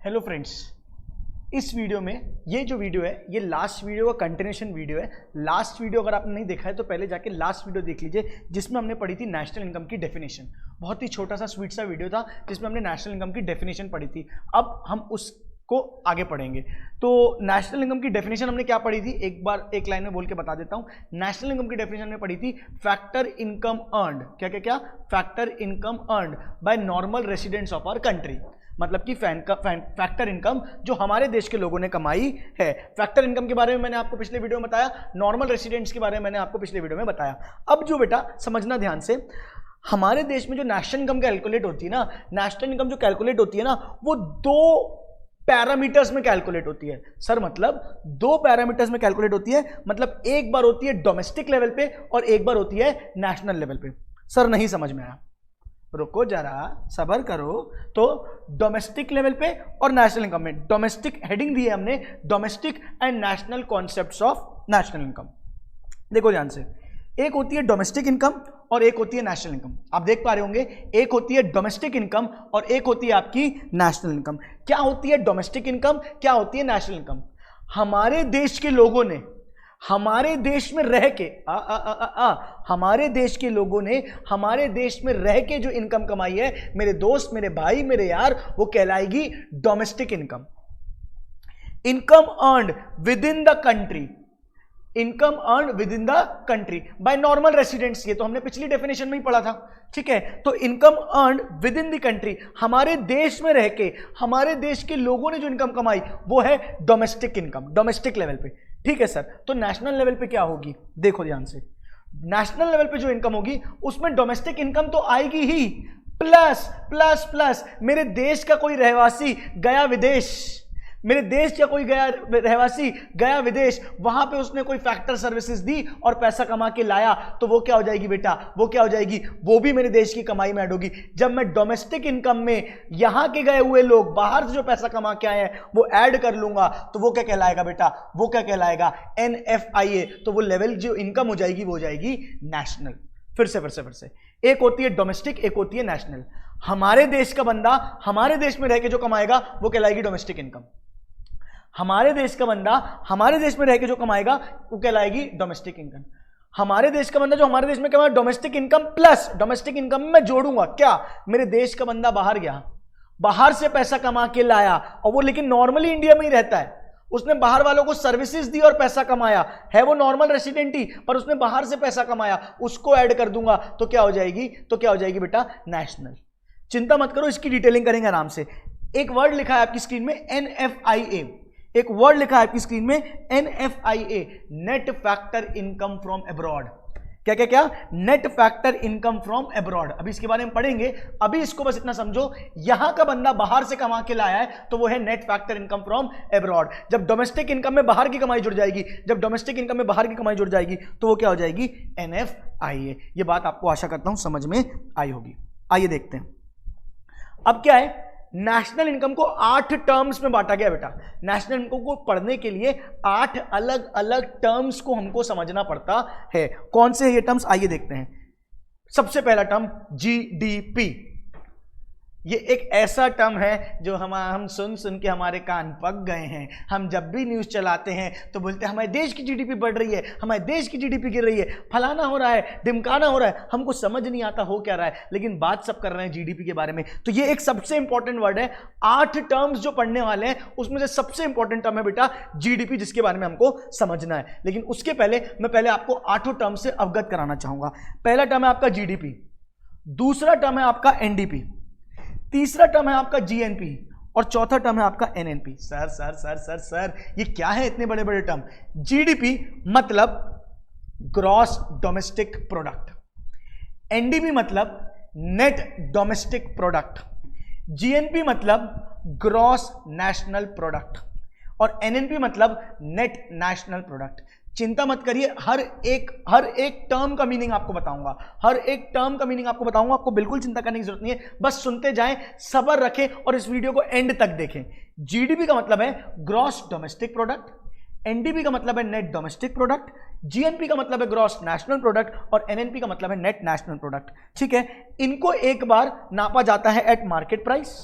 Hello friends, इस video में ये जो वीडियो है ये लास्ट वीडियो का कंटिन्यूशन वीडियो है। लास्ट वीडियो अगर आपने नहीं देखा है तो पहले जाके लास्ट वीडियो देख लीजिए, जिसमें हमने पढ़ी थी नेशनल इनकम की डेफिनेशन। बहुत ही छोटा सा स्वीट सा वीडियो था जिसमें हमने नेशनल इनकम की डेफिनेशन पढ़ी थी। अब हम उसको आगे पढ़ेंगे। तो नेशनल इनकम की डेफिनेशन हमने क्या पढ़ी थी, एक बार एक लाइन में बोल के बता देता हूं। नेशनल इनकम की डेफिनेशन में पढ़ी थी फैक्टर इनकम अर्नड, क्या क्या क्या, factor income earned by normal residents of our country. मतलब कि फैक्टर इनकम जो हमारे देश के लोगों ने कमाई है। फैक्टर इनकम के बारे में मैंने आपको पिछले वीडियो में बताया, नॉर्मल रेसिडेंट्स के बारे में मैंने आपको पिछले वीडियो में बताया। अब जो बेटा समझना ध्यान से, हमारे देश में जो नेशनल इनकम कैलकुलेट होती है ना, नेशनल इनकम जो कैलकुलेट होती है ना, वो दो पैरामीटर्स में कैलकुलेट होती है। सर मतलब दो पैरामीटर्स में कैलकुलेट होती है, मतलब एक बार होती है डोमेस्टिक लेवल पे और एक बार होती है नेशनल लेवल पे। सर नहीं समझ में आया, रुको जरा सबर करो। तो डोमेस्टिक लेवल पे और नेशनल इनकम में, डोमेस्टिक हेडिंग दी है हमने, domestic and national concepts of national income. देखो ध्यान से, एक होती है डोमेस्टिक इनकम और एक होती है नेशनल इनकम। आप देख पा रहे होंगे, एक होती है डोमेस्टिक इनकम और एक होती है आपकी नेशनल इनकम। क्या होती है डोमेस्टिक इनकम, क्या होती है नेशनल इनकम? हमारे देश के लोगों ने हमारे देश में रह के हमारे देश के लोगों ने हमारे देश में रह के जो इनकम कमाई है, मेरे दोस्त, मेरे भाई, मेरे यार, वो कहलाएगी domestic income. Income earned within the country, income earned within the country by normal residents. ये तो हमने पिछली डेफिनेशन में ही पढ़ा था, ठीक है। तो income earned within the country, हमारे देश में रह के हमारे देश के लोगों ने जो इनकम कमाई वो है डोमेस्टिक इनकम, डोमेस्टिक लेवल पे, ठीक है सर। तो नेशनल लेवल पे क्या होगी, देखो ध्यान से, नेशनल लेवल पे जो इनकम होगी उसमें डोमेस्टिक इनकम तो आएगी ही, प्लस प्लस प्लस मेरे देश का कोई रहवासी गया विदेश, मेरे देश का कोई गया रहवासी गया विदेश, वहां पे उसने कोई फैक्टर सर्विसेज दी और पैसा कमा के लाया, तो वो क्या हो जाएगी बेटा, वो क्या हो जाएगी, वो भी मेरे देश की कमाई में ऐड होगी। जब मैं डोमेस्टिक इनकम में यहां के गए हुए लोग बाहर से जो पैसा कमा के आए हैं वो ऐड कर लूंगा, तो वो क्या कहलाएगा बेटा, वो क्या कहलाएगा, NFIA। तो वो लेवल जो इनकम हो जाएगी वो हो जाएगी नेशनल। फिर से एक होती है डोमेस्टिक, एक होती है नेशनल। हमारे देश का बंदा हमारे देश में रह के जो कमाएगा वो कहलाएगी डोमेस्टिक इनकम। हमारे देश का बंदा हमारे देश में रह के जो कमाएगा वो कहलाएगी डोमेस्टिक इनकम। हमारे देश का बंदा जो हमारे देश में कमाएगा domestic income plus domestic income में जोड़ूंगा क्या, मेरे देश का बंदा बाहर गया, बाहर से पैसा कमा के लाया, और वो लेकिन नॉर्मली इंडिया में ही रहता है, उसने बाहर वालों को सर्विसेज दी और पैसा कमाया है, वो नॉर्मल रेसिडेंट ही, पर उसने बाहर से पैसा कमाया, उसको ऐड कर दूंगा तो क्या हो जाएगी, तो क्या हो जाएगी बेटा, नेशनल। चिंता मत करो, इसकी डिटेलिंग करेंगे आराम से। एक वर्ड लिखा है आपकी स्क्रीन में NFIA, एक वर्ड लिखा है आपकी स्क्रीन में NFIA, net factor income from abroad. क्या क्या क्या, net factor income from abroad. अभी इसके बारे में पढ़ेंगे, अभी इसको बस इतना समझो, यहां का बंदा बाहर से कमा के लाया है तो वो है net factor income from abroad. जब डोमेस्टिक इनकम में बाहर की कमाई जुड़ जाएगी, जब डोमेस्टिक इनकम में बाहर की कमाई जुड़ जाएगी तो वो क्या हो जाएगी, NFIA। ये बात आपको आशा करता हूं समझ में आई होगी। आइए देखते हैं अब क्या है। नेशनल इनकम को 8 टर्म्स में बांटा गया बेटा। नेशनल इनकम को पढ़ने के लिए 8 अलग अलग टर्म्स को हमको समझना पड़ता है। कौन से ये टर्म्स, आइए देखते हैं। सबसे पहला टर्म GDP। ये एक ऐसा टर्म है जो हम सुन के हमारे कान पक गए हैं। हम जब भी न्यूज चलाते हैं तो बोलते हैं हमारे देश की GDP बढ़ रही है, हमारे देश की GDP गिर रही है, फलाना हो रहा है, ढिमकाना हो रहा है, हमको समझ नहीं आता हो क्या रहा है, लेकिन बात सब कर रहे हैं GDP के बारे में। तो ये एक सबसे इंपॉर्टेंट वर्ड है। 8 टर्म्स जो पढ़ने वाले हैं उसमें से सबसे इंपॉर्टेंट टर्म है बेटा GDP, जिसके बारे में हमको समझना है। लेकिन उसके पहले मैं पहले आपको 8 टर्म से अवगत कराना चाहूंगा। पहला टर्म है आपका GDP, दूसरा टर्म है आपका NDP, तीसरा टर्म है आपका GNP और चौथा टर्म है आपका NNP। Sir sir sir sir sir ये क्या है इतने बड़े बड़े टर्म। GDP मतलब ग्रॉस डोमेस्टिक प्रोडक्ट, NDP मतलब नेट डोमेस्टिक प्रोडक्ट, GNP मतलब ग्रॉस नेशनल प्रोडक्ट और NNP मतलब नेट नेशनल प्रोडक्ट। चिंता मत करिए, हर एक टर्म का मीनिंग आपको बताऊंगा, हर एक टर्म का मीनिंग आपको बताऊंगा। आपको बिल्कुल चिंता करने की जरूरत नहीं है, बस सुनते जाएं, सब्र रखें और इस वीडियो को एंड तक देखें। GDP का मतलब है ग्रॉस डोमेस्टिक प्रोडक्ट, NDP का मतलब है नेट डोमेस्टिक प्रोडक्ट, GNP का मतलब है ग्रॉस नेशनल प्रोडक्ट और NNP का मतलब है नेट नेशनल प्रोडक्ट। ठीक है, इनको एक बार नापा जाता है एट मार्केट प्राइस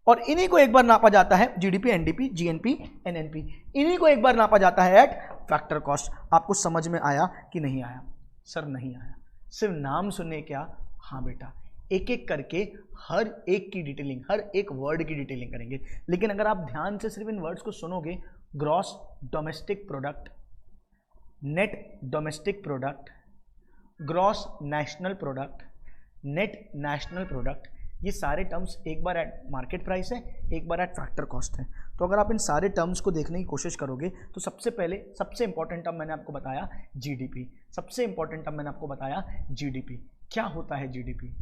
और इन्हीं को एक बार नापा जाता है जीडीपी, एनडीपी, जीएनपी, एनएनपी, इन्हीं को एक बार नापा जाता है एट फैक्टर कॉस्ट। आपको समझ में आया कि नहीं आया? सर नहीं आया, सिर्फ नाम सुनने क्या? हाँ बेटा, एक एक करके हर एक की डिटेलिंग, हर एक वर्ड की डिटेलिंग करेंगे। लेकिन अगर आप ध्यान से सिर्फ इन वर्ड्स को सुनोगे, gross domestic product, net domestic product, gross national product, net national product, ये सारे टर्म्स एक बार एट मार्केट प्राइस है, एक बार एट फैक्टर कॉस्ट है। तो अगर आप इन सारे टर्म्स को देखने की कोशिश करोगे तो सबसे पहले सबसे इंपॉर्टेंट टर्म मैंने आपको बताया जीडीपी। सबसे इंपॉर्टेंट टर्म मैंने आपको बताया जीडीपी। क्या होता है जीडीपी?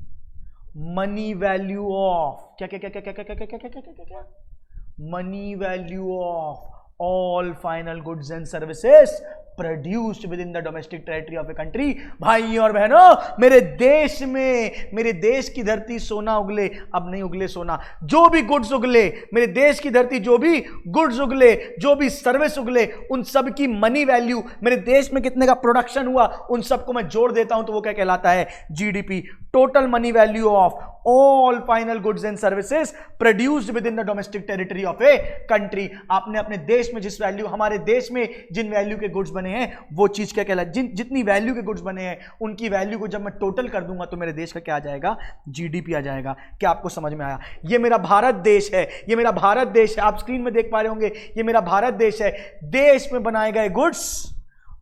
मनी वैल्यू ऑफ क्या क्या क्या क्या क्या क्या क्या क्या क्या क्या क्या क्या money value of all final goods and services produced with in the domestic territory of a country. भाई और बहनों, मेरे देश में, मेरे देश की धरती सोना उगले, अब नहीं उगले सोना, जो भी गुड्स उगले, मेरे देश की धरती जो भी गुड्स उगले, जो भी सर्विस उगले, उन सब की मनी वैल्यू, मेरे देश में कितने का प्रोडक्शन हुआ, उन सबको मैं जोड़ देता हूं तो वो क्या कहलाता है? GDP. Total money value of all final goods and services produced with in the domestic territory of a country. आपने अपने देश में जिस वैल्यू, हमारे देश में जिन वैल्यू के गुड्स बने हैं, वो चीज क्या कहलाती है? जितनी वैल्यू के गुड्स बने हैं उनकी वैल्यू को जब मैं टोटल कर दूंगा तो मेरे देश का क्या आ जाएगा? जीडीपी आ जाएगा। क्या आपको समझ में आया? ये मेरा भारत देश है, ये मेरा भारत देश है, आप स्क्रीन में देख पा रहे होंगे, ये मेरा भारत देश है। देश में बनाए गए गुड्स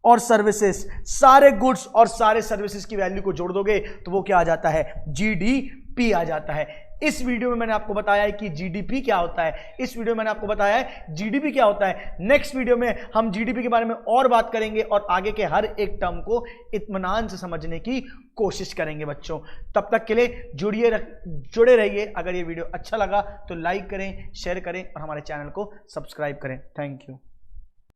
और सर्विसेज, सारे गुड्स और सारे सर्विसेज की वैल्यू को जोड़ दोगे तो वो क्या आ जाता है? जीडीपी आ जाता है। इस वीडियो में मैंने आपको बताया है कि जीडीपी क्या होता है, इस वीडियो में मैंने आपको बताया है जीडीपी क्या होता है। नेक्स्ट वीडियो में हम जीडीपी के बारे में और बात करेंगे और आगे के हर एक टर्म को इत्मीनान से समझने की कोशिश करेंगे बच्चों। तब तक के लिए जुड़े रहिए। अगर ये वीडियो अच्छा लगा तो लाइक करें, शेयर करें और हमारे चैनल को सब्सक्राइब करें। Thank you.